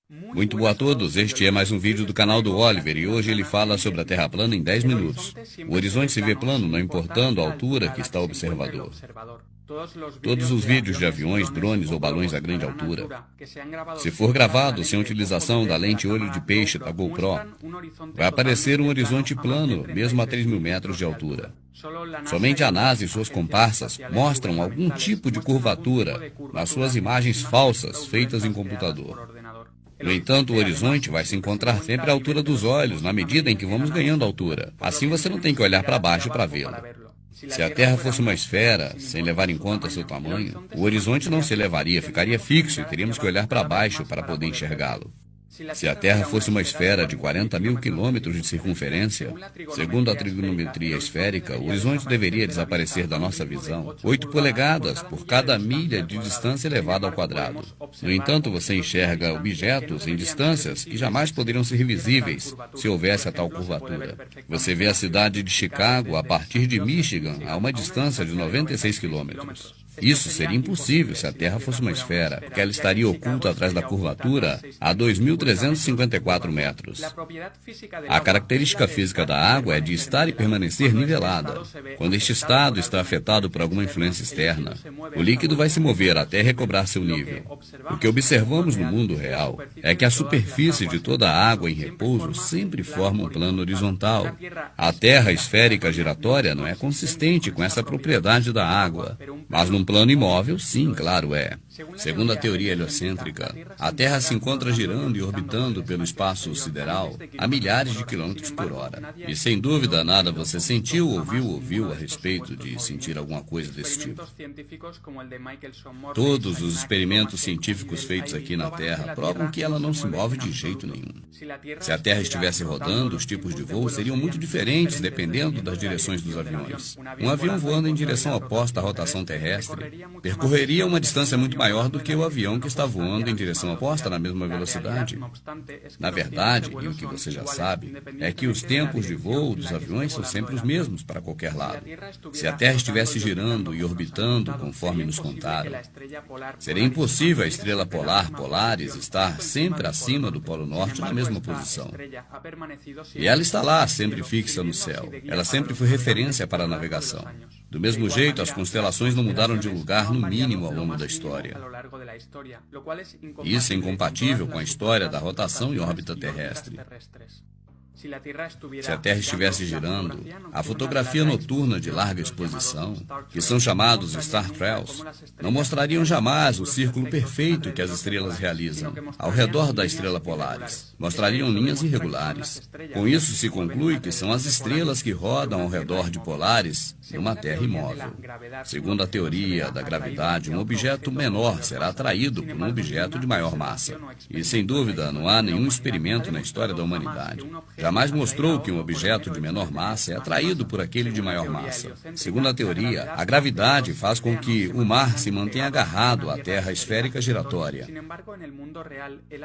Muito boa a todos, este é mais um vídeo do canal do Oliver e hoje ele fala sobre a Terra plana em 10 minutos. O horizonte se vê plano, não importando a altura que está o observador. Todos os vídeos de aviões, drones ou balões a grande altura, se for gravado sem utilização da lente olho de peixe da GoPro, vai aparecer um horizonte plano, mesmo a 3.000 metros de altura. Somente a NASA e suas comparsas mostram algum tipo de curvatura nas suas imagens falsas feitas em computador. No entanto, o horizonte vai se encontrar sempre à altura dos olhos, na medida em que vamos ganhando altura. Assim você não tem que olhar para baixo para vê-lo. Se a Terra fosse uma esfera, sem levar em conta seu tamanho, o horizonte não se elevaria, ficaria fixo e teríamos que olhar para baixo para poder enxergá-lo. Se a Terra fosse uma esfera de 40.000 quilômetros de circunferência, segundo a trigonometria esférica, o horizonte deveria desaparecer da nossa visão 8 polegadas por cada milha de distância elevada ao quadrado. No entanto, você enxerga objetos em distâncias que jamais poderiam ser visíveis se houvesse a tal curvatura. Você vê a cidade de Chicago a partir de Michigan a uma distância de 96 quilômetros. Isso seria impossível se a Terra fosse uma esfera, porque ela estaria oculta atrás da curvatura a 2.354 metros. A característica física da água é de estar e permanecer nivelada. Quando este estado está afetado por alguma influência externa, o líquido vai se mover até recobrar seu nível. O que observamos no mundo real é que a superfície de toda a água em repouso sempre forma um plano horizontal. A Terra esférica giratória não é consistente com essa propriedade da água, mas num plano imóvel, sim, claro é. Segundo a teoria heliocêntrica, a Terra se encontra girando e orbitando pelo espaço sideral a milhares de quilômetros por hora. E sem dúvida nada você sentiu ou ouviu a respeito de sentir alguma coisa desse tipo. Todos os experimentos científicos feitos aqui na Terra provam que ela não se move de jeito nenhum. Se a Terra estivesse rodando, os tipos de voo seriam muito diferentes dependendo das direções dos aviões. Um avião voando em direção oposta à rotação terrestre percorreria uma distância muito maior do que o avião que está voando em direção oposta na mesma velocidade. Na verdade, e o que você já sabe, é que os tempos de voo dos aviões são sempre os mesmos para qualquer lado. Se a Terra estivesse girando e orbitando conforme nos contaram, seria impossível a estrela polar Polaris estar sempre acima do Polo Norte na mesma posição. E ela está lá, sempre fixa no céu. Ela sempre foi referência para a navegação. Do mesmo jeito, as constelações não mudaram de lugar no mínimo ao longo da história. Isso é incompatível com a história da rotação em órbita terrestre. Se a Terra estivesse girando, a fotografia noturna de larga exposição, que são chamados Star Trails, não mostrariam jamais o círculo perfeito que as estrelas realizam ao redor da estrela Polaris. Mostrariam linhas irregulares. Com isso se conclui que são as estrelas que rodam ao redor de Polaris numa Terra imóvel. Segundo a teoria da gravidade, um objeto menor será atraído por um objeto de maior massa. E sem dúvida não há nenhum experimento na história da humanidade jamais mostrou que um objeto de menor massa é atraído por aquele de maior massa. Segundo a teoria, a gravidade faz com que o mar se mantenha agarrado à Terra esférica giratória.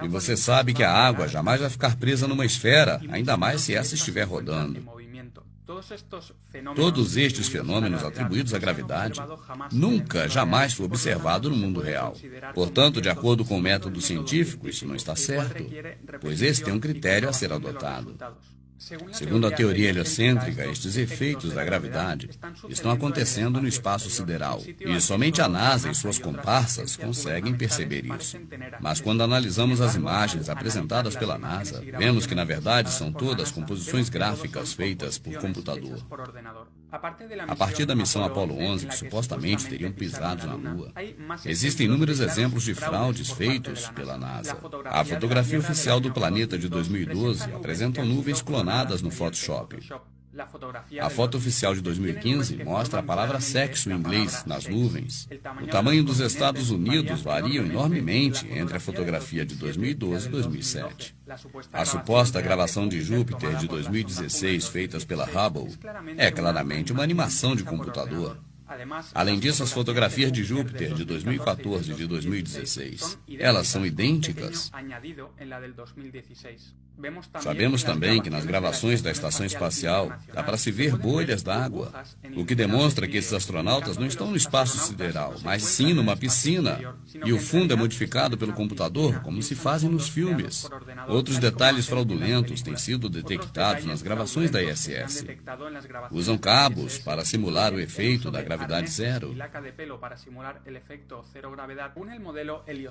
E você sabe que a água jamais vai ficar presa numa esfera, ainda mais se essa estiver rodando. Todos estes fenômenos atribuídos à gravidade nunca, jamais foi observado no mundo real. Portanto, de acordo com o método científico, isso não está certo, pois esse tem um critério a ser adotado. Segundo a teoria heliocêntrica, estes efeitos da gravidade estão acontecendo no espaço sideral, e somente a NASA e suas comparsas conseguem perceber isso. Mas quando analisamos as imagens apresentadas pela NASA, vemos que na verdade são todas composições gráficas feitas por computador. A partir da missão Apollo 11, que supostamente teriam pisado na Lua, existem inúmeros exemplos de fraudes feitos pela NASA. A fotografia oficial do planeta de 2012 apresenta nuvens clonadas no Photoshop. A foto oficial de 2015 mostra a palavra sexo em inglês nas nuvens. O tamanho dos Estados Unidos varia enormemente entre a fotografia de 2012 e 2007. A suposta gravação de Júpiter de 2016 feitas pela Hubble é claramente uma animação de computador. Além disso, as fotografias de Júpiter de 2014 e de 2016, elas são idênticas. Sabemos também que nas gravações da estação espacial dá para se ver bolhas d'água, o que demonstra que esses astronautas não estão no espaço sideral, mas sim numa piscina, e o fundo é modificado pelo computador, como se fazem nos filmes. Outros detalhes fraudulentos têm sido detectados nas gravações da ISS. Usam cabos para simular o efeito da gravidade zero.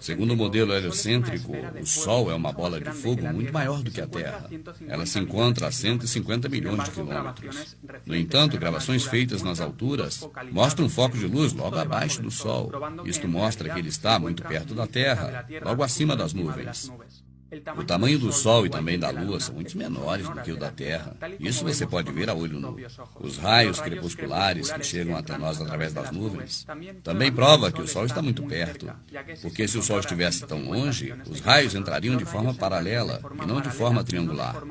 Segundo o modelo heliocêntrico, o Sol é uma bola de fogo muito maior do que a Terra. Ela se encontra a 150 milhões de quilômetros. No entanto, gravações feitas nas alturas mostram um foco de luz logo abaixo do Sol. Isto mostra que ele está muito perto da Terra, logo acima das nuvens. O tamanho do Sol e também da Lua são muito menores do que o da Terra. Isso você pode ver a olho nu. Os raios crepusculares que chegam até nós através das nuvens também prova que o Sol está muito perto, porque se o Sol estivesse tão longe, os raios entrariam de forma paralela e não de forma triangular.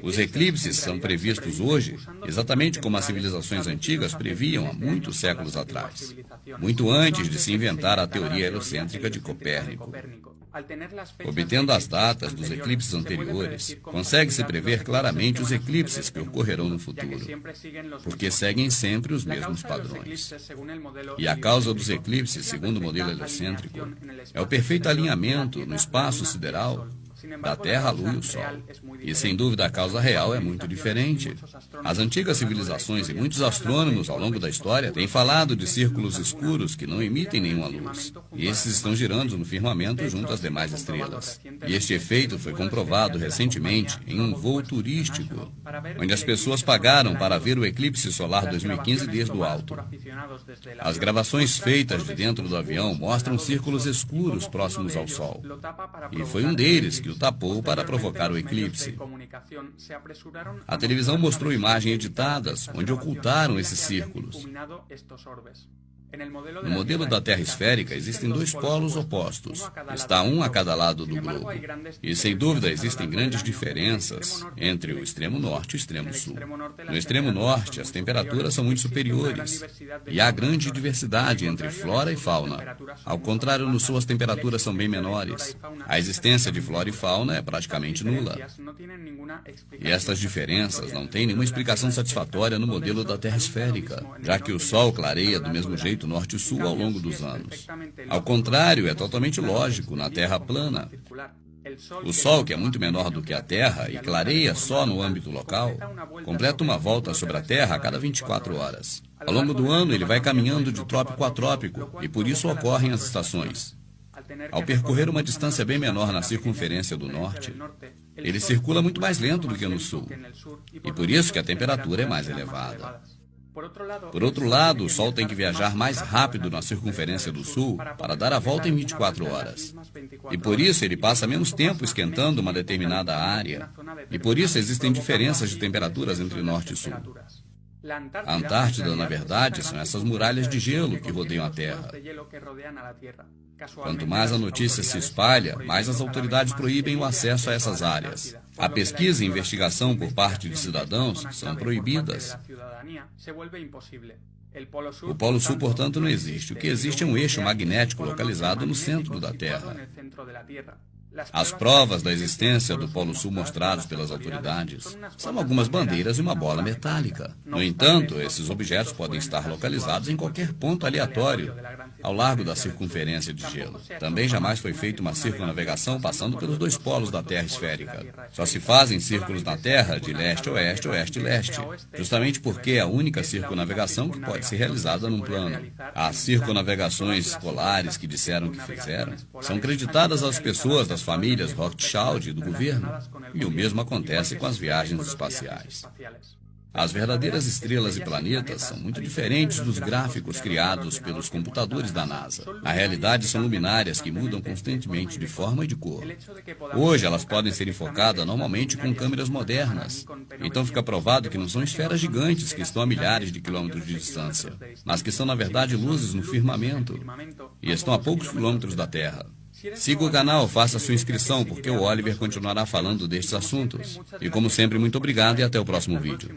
Os eclipses são previstos hoje exatamente como as civilizações antigas previam há muitos séculos atrás, muito antes de se inventar a teoria heliocêntrica de Copérnico. Obtendo as datas dos eclipses anteriores, consegue-se prever claramente os eclipses que ocorrerão no futuro, porque seguem sempre os mesmos padrões. E a causa dos eclipses, segundo o modelo heliocêntrico, é o perfeito alinhamento no espaço sideral da Terra, a Lua e o Sol. E sem dúvida a causa real é muito diferente. As antigas civilizações e muitos astrônomos ao longo da história têm falado de círculos escuros que não emitem nenhuma luz. E esses estão girando no firmamento junto às demais estrelas. E este efeito foi comprovado recentemente em um voo turístico, onde as pessoas pagaram para ver o eclipse solar 2015 desde o alto. As gravações feitas de dentro do avião mostram círculos escuros próximos ao Sol. E foi um deles que o tapou para provocar o eclipse. A televisão mostrou imagens editadas onde ocultaram esses círculos. No modelo da Terra esférica existem dois polos opostos. Está um a cada lado do globo. E sem dúvida existem grandes diferenças entre o extremo norte e o extremo sul. No extremo norte, as temperaturas são muito superiores e há grande diversidade entre flora e fauna. Ao contrário, no sul as temperaturas são bem menores. A existência de flora e fauna é praticamente nula. E estas diferenças não têm nenhuma explicação satisfatória no modelo da Terra esférica, já que o Sol clareia do mesmo jeito norte e sul ao longo dos anos. Ao contrário, é totalmente lógico na Terra plana. O Sol, que é muito menor do que a Terra e clareia só no âmbito local, completa uma volta sobre a Terra a cada 24 horas. Ao longo do ano, ele vai caminhando de trópico a trópico e por isso ocorrem as estações. Ao percorrer uma distância bem menor na circunferência do norte, ele circula muito mais lento do que no sul, e por isso que a temperatura é mais elevada. Por outro lado, o Sol tem que viajar mais rápido na circunferência do Sul para dar a volta em 24 horas. E por isso ele passa menos tempo esquentando uma determinada área. E por isso existem diferenças de temperaturas entre Norte e Sul. A Antártida, na verdade, são essas muralhas de gelo que rodeiam a Terra. Quanto mais a notícia se espalha, mais as autoridades proíbem o acesso a essas áreas. A pesquisa e investigação por parte de cidadãos são proibidas. O Polo Sul, portanto, não existe. O que existe é um eixo magnético localizado no centro da Terra. As provas da existência do Polo Sul mostradas pelas autoridades são algumas bandeiras e uma bola metálica. No entanto, esses objetos podem estar localizados em qualquer ponto aleatório ao largo da circunferência de gelo. Também jamais foi feita uma circunnavegação passando pelos dois polos da Terra esférica. Só se fazem círculos na Terra de leste a oeste, oeste a leste, justamente porque é a única circunnavegação que pode ser realizada num plano. As circunnavegações polares que disseram que fizeram são creditadas às pessoas das famílias Rothschild e do governo, e o mesmo acontece com as viagens espaciais. As verdadeiras estrelas e planetas são muito diferentes dos gráficos criados pelos computadores da NASA. Na realidade, são luminárias que mudam constantemente de forma e de cor. Hoje, elas podem ser enfocadas normalmente com câmeras modernas. Então fica provado que não são esferas gigantes que estão a milhares de quilômetros de distância, mas que são, na verdade, luzes no firmamento e estão a poucos quilômetros da Terra. Siga o canal, faça sua inscrição, porque o Oliver continuará falando destes assuntos. E como sempre, muito obrigado e até o próximo vídeo.